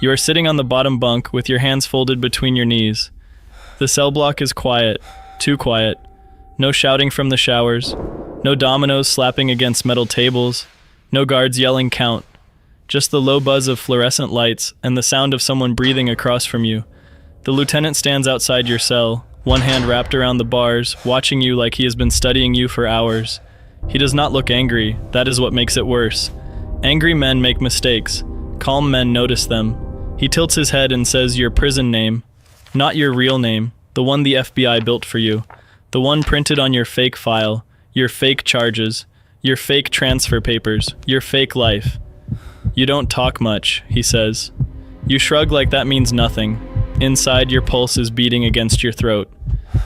You are sitting on the bottom bunk with your hands folded between your knees. The cell block is quiet, too quiet. No shouting from the showers, no dominoes slapping against metal tables, no guards yelling count. Just the low buzz of fluorescent lights and the sound of someone breathing across from you. The lieutenant stands outside your cell, one hand wrapped around the bars, watching you like he has been studying you for hours. He does not look angry, that is what makes it worse. Angry men make mistakes. Calm men notice them. He tilts his head and says your prison name, not your real name, the one the FBI built for you, the one printed on your fake file, your fake charges, your fake transfer papers, your fake life. You don't talk much, he says. You shrug like that means nothing. Inside, your pulse is beating against your throat.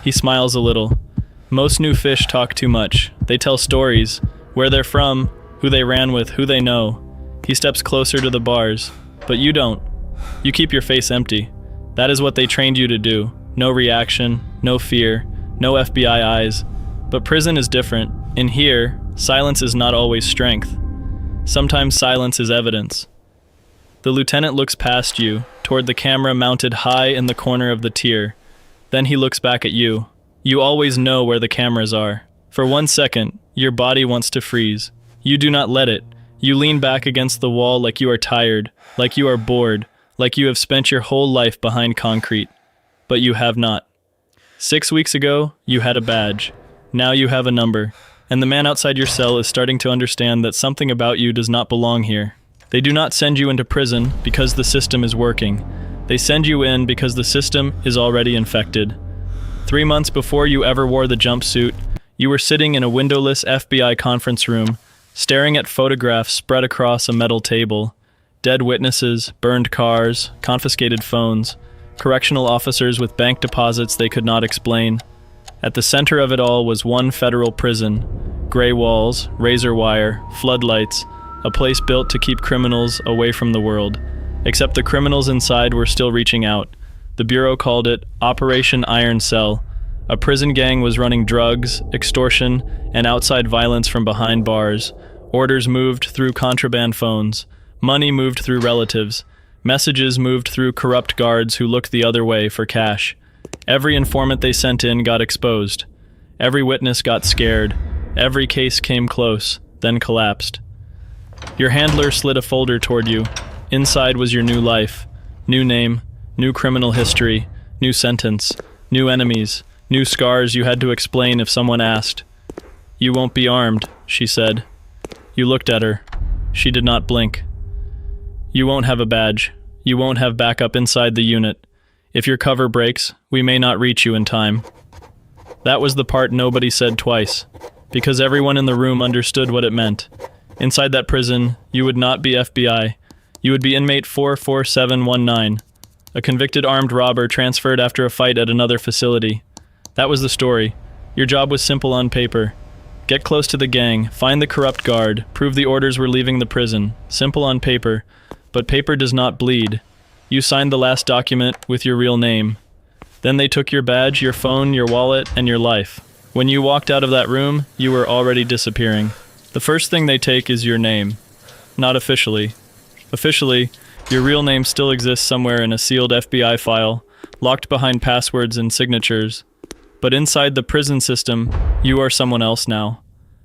He smiles a little. Most new fish talk too much. They tell stories, where they're from, who they ran with, who they know. He steps closer to the bars, but you don't. You keep your face empty. That is what they trained you to do. No reaction, no fear, no FBI eyes. But prison is different. In here, silence is not always strength. Sometimes silence is evidence. The lieutenant looks past you, toward the camera mounted high in the corner of the tier. Then he looks back at you. You always know where the cameras are. For 1 second, your body wants to freeze. You do not let it. You lean back against the wall like you are tired, like you are bored, like you have spent your whole life behind concrete. But you have not. 6 weeks ago, you had a badge. Now you have a number. And the man outside your cell is starting to understand that something about you does not belong here. They do not send you into prison because the system is working. They send you in because the system is already infected. 3 months before you ever wore the jumpsuit, you were sitting in a windowless FBI conference room, staring at photographs spread across a metal table. Dead witnesses, burned cars, confiscated phones, correctional officers with bank deposits they could not explain. At the center of it all was one federal prison. Gray walls, razor wire, floodlights, a place built to keep criminals away from the world. Except the criminals inside were still reaching out. The Bureau called it Operation Iron Cell. A prison gang was running drugs, extortion, and outside violence from behind bars. Orders moved through contraband phones. Money moved through relatives. Messages moved through corrupt guards who looked the other way for cash. Every informant they sent in got exposed. Every witness got scared. Every case came close, then collapsed. Your handler slid a folder toward you. Inside was your new life. New name, new criminal history, new sentence, new enemies, new scars you had to explain if someone asked. You won't be armed, she said. You looked at her. She did not blink. You won't have a badge. You won't have backup inside the unit. If your cover breaks, we may not reach you in time. That was the part nobody said twice, because everyone in the room understood what it meant. Inside that prison, you would not be FBI. You would be inmate 44719, a convicted armed robber transferred after a fight at another facility. That was the story. Your job was simple on paper. Get close to the gang, find the corrupt guard, prove the orders were leaving the prison. Simple on paper, but paper does not bleed. You signed the last document with your real name. Then they took your badge, your phone, your wallet, and your life. When you walked out of that room, you were already disappearing. The first thing they take is your name. Not officially. Officially, your real name still exists somewhere in a sealed FBI file, locked behind passwords and signatures. But inside the prison system, you are someone else now.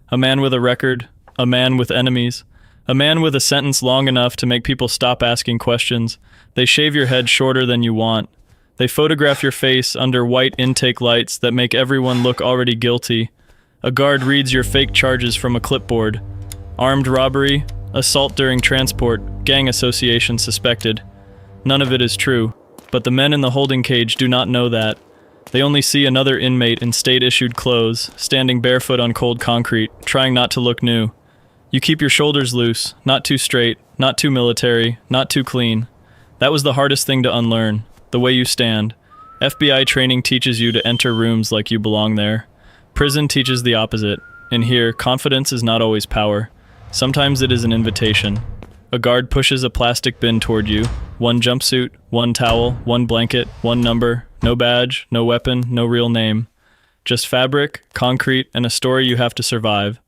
A man with a record, a man with enemies, a man with a sentence long enough to make people stop asking questions. They shave your head shorter than you want. They photograph your face under white intake lights that make everyone look already guilty. A guard reads your fake charges from a clipboard. Armed robbery, assault during transport, gang association suspected. None of it is true, but the men in the holding cage do not know that. They only see another inmate in state-issued clothes, standing barefoot on cold concrete, trying not to look new. You keep your shoulders loose, not too straight, not too military, not too clean. That was the hardest thing to unlearn, the way you stand. FBI training teaches you to enter rooms like you belong there. Prison teaches the opposite. In here, confidence is not always power. Sometimes it is an invitation. A guard pushes a plastic bin toward you. One jumpsuit, one towel, one blanket, one number, no badge, no weapon, no real name. Just fabric, concrete, and a story you have to survive.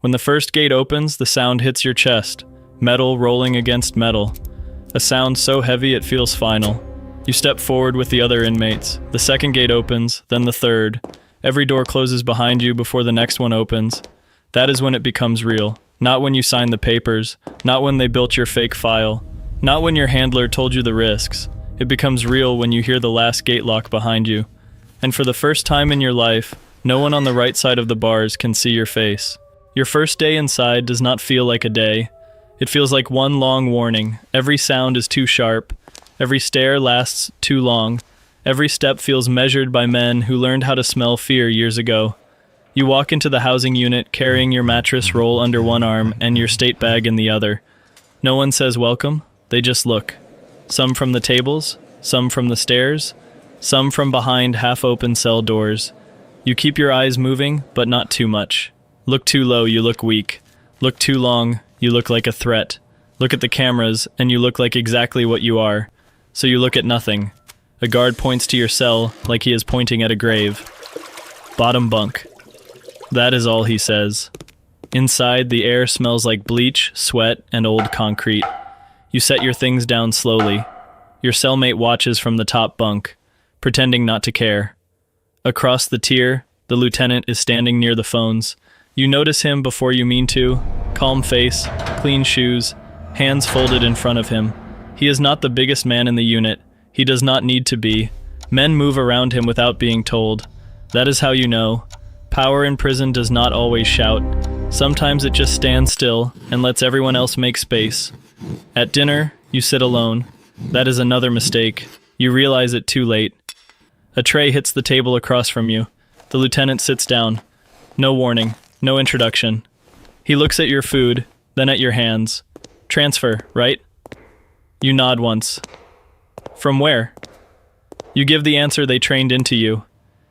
When the first gate opens, the sound hits your chest, metal rolling against metal. A sound so heavy it feels final. You step forward with the other inmates. The second gate opens, then the third. Every door closes behind you before the next one opens. That is when it becomes real. Not when you sign the papers, not when they built your fake file, not when your handler told you the risks. It becomes real when you hear the last gate lock behind you. And for the first time in your life, no one on the right side of the bars can see your face. Your first day inside does not feel like a day. It feels like one long warning. Every sound is too sharp. Every stare lasts too long. Every step feels measured by men who learned how to smell fear years ago. You walk into the housing unit carrying your mattress roll under one arm and your state bag in the other. No one says welcome, they just look. Some from the tables, some from the stairs, some from behind half-open cell doors. You keep your eyes moving, but not too much. Look too low, you look weak. Look too long, you look like a threat. Look at the cameras, and you look like exactly what you are. So you look at nothing. A guard points to your cell like he is pointing at a grave. Bottom bunk. That is all he says. Inside, the air smells like bleach, sweat, and old concrete. You set your things down slowly. Your cellmate watches from the top bunk, pretending not to care. Across the tier, the lieutenant is standing near the phones. You notice him before you mean to. Calm face, clean shoes, hands folded in front of him. He is not the biggest man in the unit. He does not need to be. Men move around him without being told. That is how you know. Power in prison does not always shout. Sometimes it just stands still and lets everyone else make space. At dinner, you sit alone. That is another mistake. You realize it too late. A tray hits the table across from you. The lieutenant sits down. No warning, no introduction. He looks at your food, then at your hands. Transfer, right? You nod once. From where? You give the answer they trained into you.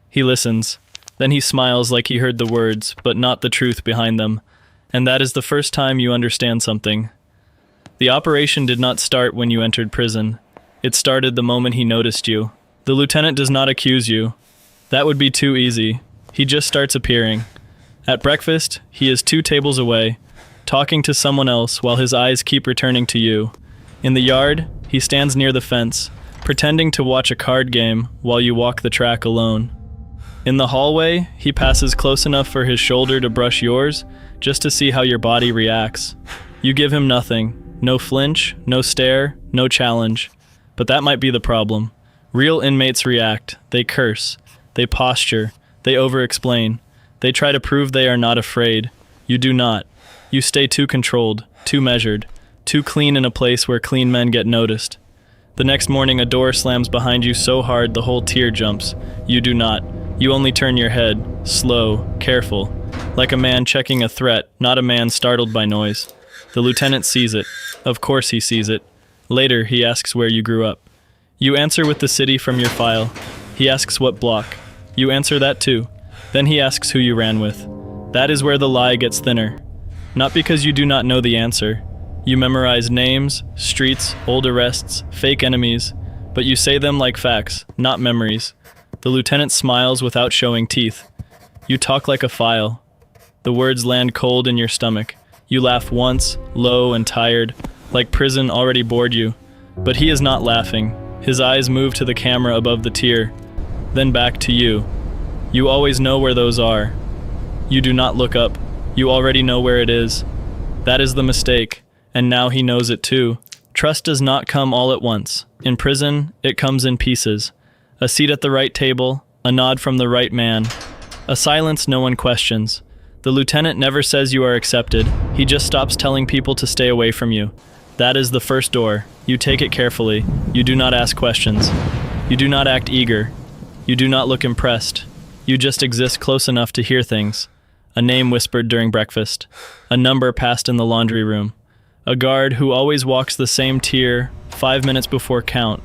He listens. Then he smiles like he heard the words, but not the truth behind them. And that is the first time you understand something. The operation did not start when you entered prison. It started the moment he noticed you. The lieutenant does not accuse you. That would be too easy. He just starts appearing. At breakfast, he is 2 tables away, talking to someone else while his eyes keep returning to you. In the yard, he stands near the fence, pretending to watch a card game while you walk the track alone. In the hallway, he passes close enough for his shoulder to brush yours, just to see how your body reacts. You give him nothing. No flinch, no stare, no challenge. But that might be the problem. Real inmates react. They curse. They posture. They over-explain. They try to prove they are not afraid. You do not. You stay too controlled, too measured, too clean in a place where clean men get noticed. The next morning, a door slams behind you so hard the whole tier jumps. You do not. You only turn your head, slow, careful, like a man checking a threat, not a man startled by noise. The lieutenant sees it. Of course he sees it. Later, he asks where you grew up. You answer with the city from your file. He asks what block. You answer that too. Then he asks who you ran with. That is where the lie gets thinner. Not because you do not know the answer. You memorize names, streets, old arrests, fake enemies, but you say them like facts, not memories. The lieutenant smiles without showing teeth. You talk like a file. The words land cold in your stomach. You laugh once, low and tired, like prison already bored you. But he is not laughing. His eyes move to the camera above the tier, then back to you. You always know where those are. You do not look up. You already know where it is. That is the mistake, and now he knows it too. Trust does not come all at once. In prison, it comes in pieces. A seat at the right table, a nod from the right man, a silence no one questions. The lieutenant never says you are accepted. He just stops telling people to stay away from you. That is the first door. You take it carefully. You do not ask questions. You do not act eager. You do not look impressed. You just exist close enough to hear things. A name whispered during breakfast. A number passed in the laundry room. A guard who always walks the same tier 5 minutes before count.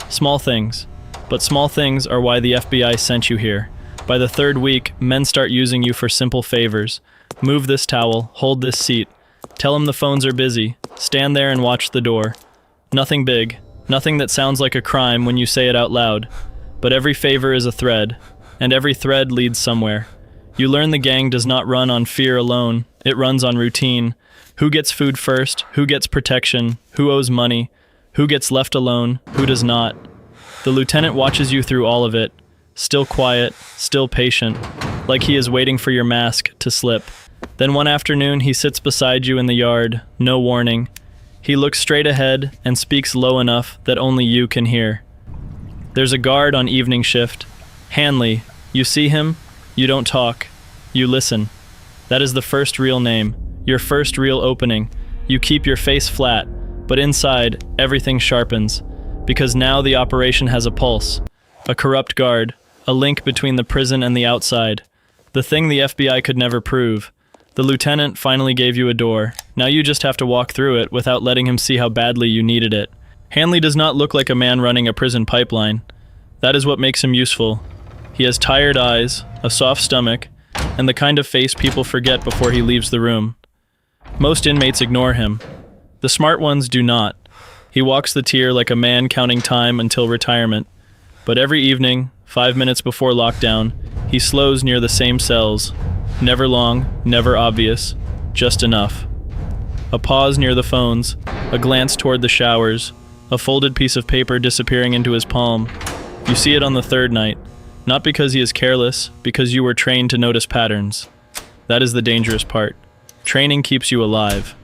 Small things. But small things are why the FBI sent you here. By the 3rd week, men start using you for simple favors. Move this towel, hold this seat. Tell them the phones are busy. Stand there and watch the door. Nothing big. Nothing that sounds like a crime when you say it out loud. But every favor is a thread, and every thread leads somewhere. You learn the gang does not run on fear alone. It runs on routine. Who gets food first? Who gets protection? Who owes money? Who gets left alone, who does not. The lieutenant watches you through all of it, still quiet, still patient, like he is waiting for your mask to slip. Then one afternoon he sits beside you in the yard, no warning. He looks straight ahead and speaks low enough that only you can hear. There's a guard on evening shift. Hanley. You see him? You don't talk. You listen. That is the first real name, your first real opening. You keep your face flat, but inside, everything sharpens. Because now the operation has a pulse. A corrupt guard. A link between the prison and the outside. The thing the FBI could never prove. The lieutenant finally gave you a door. Now you just have to walk through it without letting him see how badly you needed it. Hanley does not look like a man running a prison pipeline. That is what makes him useful. He has tired eyes, a soft stomach, and the kind of face people forget before he leaves the room. Most inmates ignore him. The smart ones do not. He walks the tier like a man counting time until retirement. But every evening, 5 minutes before lockdown, he slows near the same cells. Never long, never obvious, just enough. A pause near the phones, a glance toward the showers, a folded piece of paper disappearing into his palm. You see it on the third night, not because he is careless, because you were trained to notice patterns. That is the dangerous part. Training keeps you alive.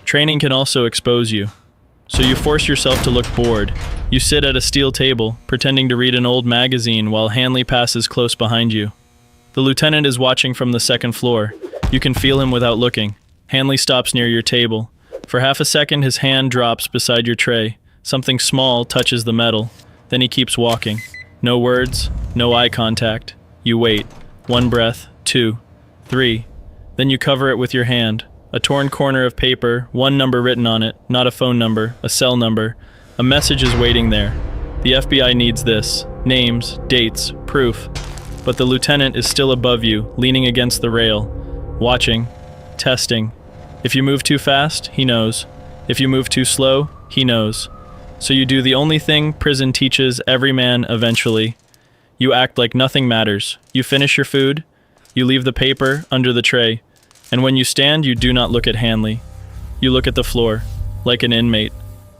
Training can also expose you. So you force yourself to look bored. You sit at a steel table, pretending to read an old magazine while Hanley passes close behind you. The lieutenant is watching from the second floor. You can feel him without looking. Hanley stops near your table. For half a second, his hand drops beside your tray. Something small touches the metal. Then he keeps walking. No words, no eye contact. You wait. 1 breath, 2, 3. Then you cover it with your hand. A torn corner of paper, 1 number written on it, not a phone number, a cell number. A message is waiting there. The FBI needs this. Names, dates, proof. But the lieutenant is still above you, leaning against the rail. Watching. Testing. If you move too fast, he knows. If you move too slow, he knows. So you do the only thing prison teaches every man eventually. You act like nothing matters. You finish your food. You leave the paper under the tray. And when you stand, you do not look at Hanley. You look at the floor, like an inmate.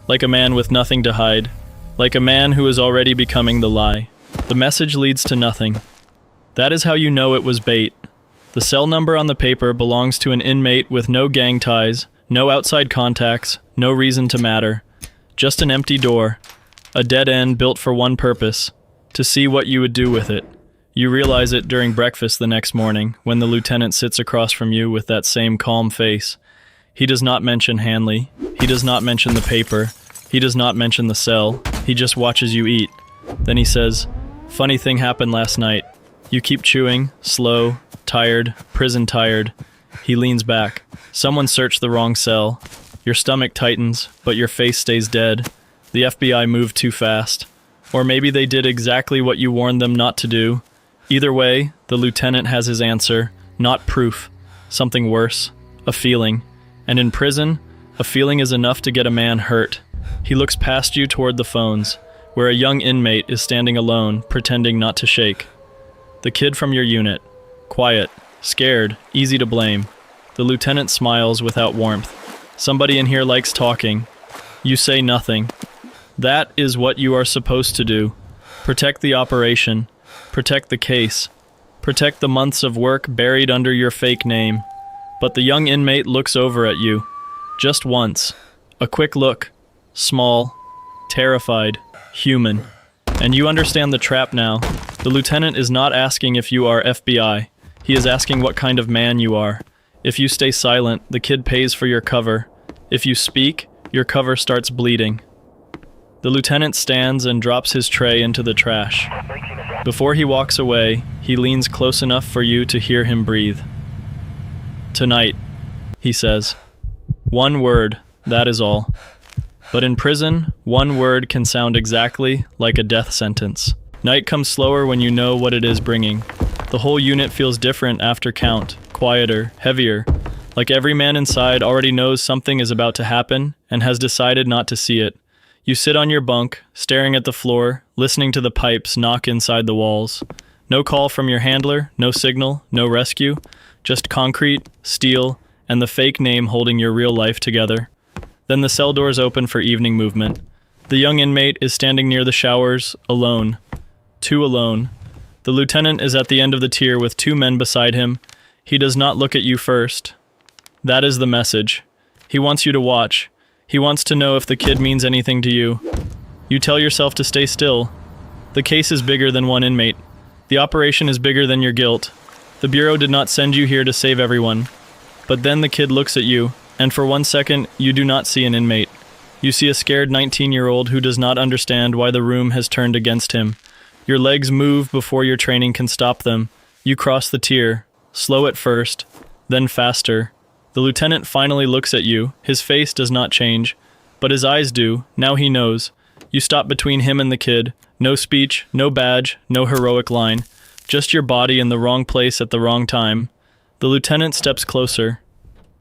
Like a man with nothing to hide. Like a man who is already becoming the lie. The message leads to nothing. That is how you know it was bait. The cell number on the paper belongs to an inmate with no gang ties, no outside contacts, no reason to matter. Just an empty door. A dead end built for one purpose. To see what you would do with it. You realize it during breakfast the next morning, when the lieutenant sits across from you with that same calm face. He does not mention Hanley. He does not mention the paper. He does not mention the cell. He just watches you eat. Then he says, "Funny thing happened last night." You keep chewing, slow, tired, prison tired. He leans back. Someone searched the wrong cell. Your stomach tightens, but your face stays dead. The FBI moved too fast. Or maybe they did exactly what you warned them not to do. Either way, the lieutenant has his answer, not proof. Something worse, a feeling. And in prison, a feeling is enough to get a man hurt. He looks past you toward the phones, where a young inmate is standing alone, pretending not to shake. The kid from your unit. Quiet, scared, easy to blame. The lieutenant smiles without warmth. Somebody in here likes talking. You say nothing. That is what you are supposed to do. Protect the operation. Protect the case. Protect the months of work buried under your fake name. But the young inmate looks over at you. Just once. A quick look. Small. Terrified. Human. And you understand the trap now. The lieutenant is not asking if you are FBI. He is asking what kind of man you are. If you stay silent, the kid pays for your cover. If you speak, your cover starts bleeding. The lieutenant stands and drops his tray into the trash. Before he walks away, he leans close enough for you to hear him breathe. "Tonight," he says. 1 word, that is all. But in prison, 1 word can sound exactly like a death sentence. Night comes slower when you know what it is bringing. The whole unit feels different after count, quieter, heavier, like every man inside already knows something is about to happen and has decided not to see it. You sit on your bunk, staring at the floor, listening to the pipes knock inside the walls. No call from your handler, no signal, no rescue, just concrete, steel, and the fake name holding your real life together. Then the cell doors open for evening movement. The young inmate is standing near the showers, alone. Two alone. The lieutenant is at the end of the tier with two men beside him. He does not look at you first. That is the message. He wants you to watch. He wants to know if the kid means anything to you. You tell yourself to stay still. The case is bigger than one inmate. The operation is bigger than your guilt. The Bureau did not send you here to save everyone. But then the kid looks at you, and for 1 second, you do not see an inmate. You see a scared 19-year-old who does not understand why the room has turned against him. Your legs move before your training can stop them. You cross the tier, slow at first, then faster. The lieutenant finally looks at you. His face does not change, but his eyes do. Now he knows. You stop between him and the kid. No speech, no badge, no heroic line. Just your body in the wrong place at the wrong time. The lieutenant steps closer.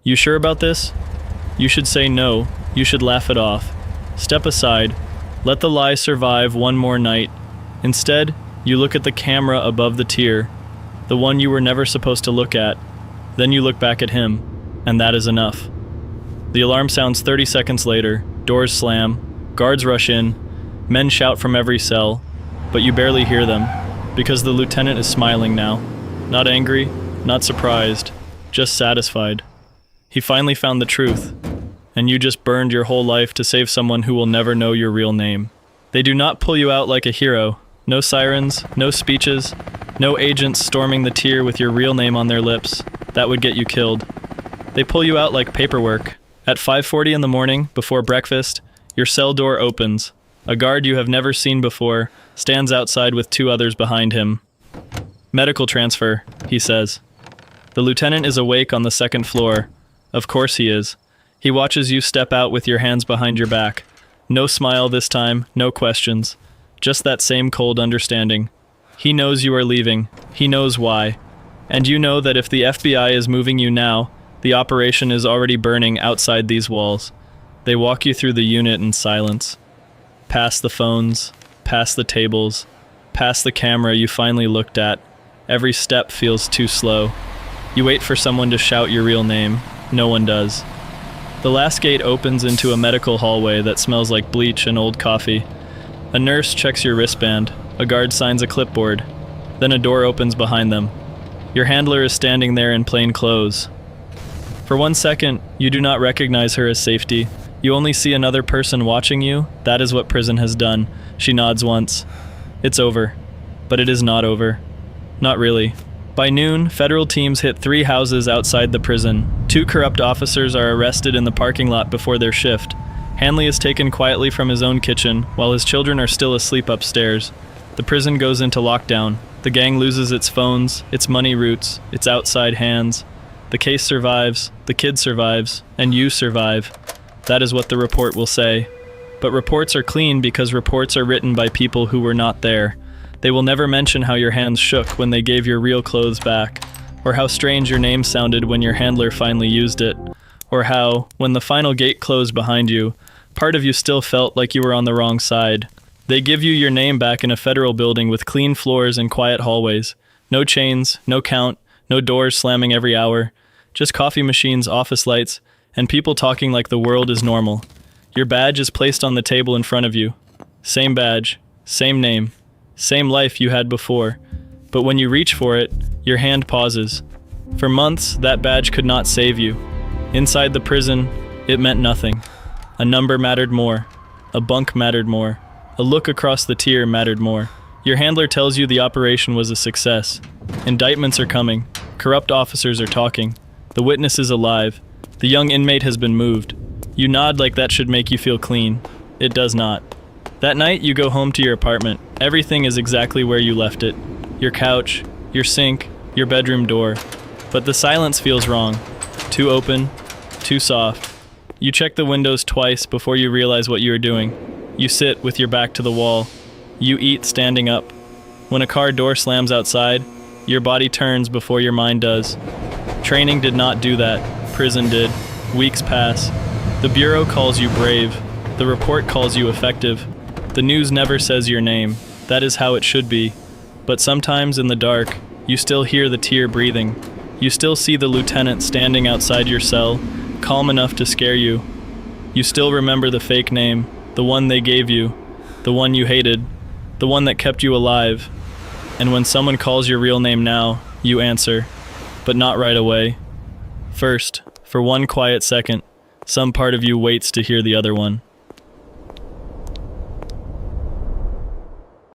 You sure about this? You should say no. You should laugh it off. Step aside. Let the lie survive one more night. Instead, you look at the camera above the tier, the one you were never supposed to look at. Then you look back at him, and that is enough. The alarm sounds 30 seconds later. Doors slam. Guards rush in. Men shout from every cell, but you barely hear them, because the lieutenant is smiling now. Not angry, not surprised, just satisfied. He finally found the truth, and you just burned your whole life to save someone who will never know your real name. They do not pull you out like a hero. No sirens, no speeches, no agents storming the tier with your real name on their lips. That would get you killed. They pull you out like paperwork. At 5:40 in the morning, before breakfast, your cell door opens. A guard you have never seen before stands outside with two others behind him. Medical transfer, he says. The lieutenant is awake on the second floor. Of course he is. He watches you step out with your hands behind your back. No smile this time, no questions. Just that same cold understanding. He knows you are leaving. He knows why. And you know that if the FBI is moving you now, the operation is already burning outside these walls. They walk you through the unit in silence. Past the phones, past the tables, past the camera you finally looked at. Every step feels too slow. You wait for someone to shout your real name. No one does. The last gate opens into a medical hallway that smells like bleach and old coffee. A nurse checks your wristband. A guard signs a clipboard. Then a door opens behind them. Your handler is standing there in plain clothes. For 1 second, you do not recognize her as safety. You only see another person watching you. That is what prison has done. She nods once. It's over. But it is not over. Not really. By noon, federal teams hit 3 houses outside the prison. 2 corrupt officers are arrested in the parking lot before their shift. Hanley is taken quietly from his own kitchen, while his children are still asleep upstairs. The prison goes into lockdown. The gang loses its phones, its money routes, its outside hands. The case survives, the kid survives, and you survive. That is what the report will say. But reports are clean because reports are written by people who were not there. They will never mention how your hands shook when they gave your real clothes back, or how strange your name sounded when your handler finally used it, or how, when the final gate closed behind you, part of you still felt like you were on the wrong side. They give you your name back in a federal building with clean floors and quiet hallways. No chains, no count, no doors slamming every hour. Just coffee machines, office lights, and people talking like the world is normal. Your badge is placed on the table in front of you. Same badge, same name, same life you had before. But when you reach for it, your hand pauses. For months, that badge could not save you. Inside the prison, it meant nothing. A number mattered more. A bunk mattered more. A look across the tier mattered more. Your handler tells you the operation was a success. Indictments are coming. Corrupt officers are talking. The witness is alive. The young inmate has been moved. You nod like that should make you feel clean. It does not. That night, you go home to your apartment. Everything is exactly where you left it. Your couch, your sink, your bedroom door. But the silence feels wrong. Too open, too soft. You check the windows twice before you realize what you are doing. You sit with your back to the wall. You eat standing up. When a car door slams outside, your body turns before your mind does. Training did not do that. Prison did. Weeks pass. The Bureau calls you brave. The report calls you effective. The news never says your name. That is how it should be. But sometimes in the dark, you still hear the tear breathing. You still see the lieutenant standing outside your cell, calm enough to scare you. You still remember the fake name, the one they gave you, the one you hated, the one that kept you alive. And when someone calls your real name now, you answer, but not right away. First, for one quiet second, some part of you waits to hear the other one.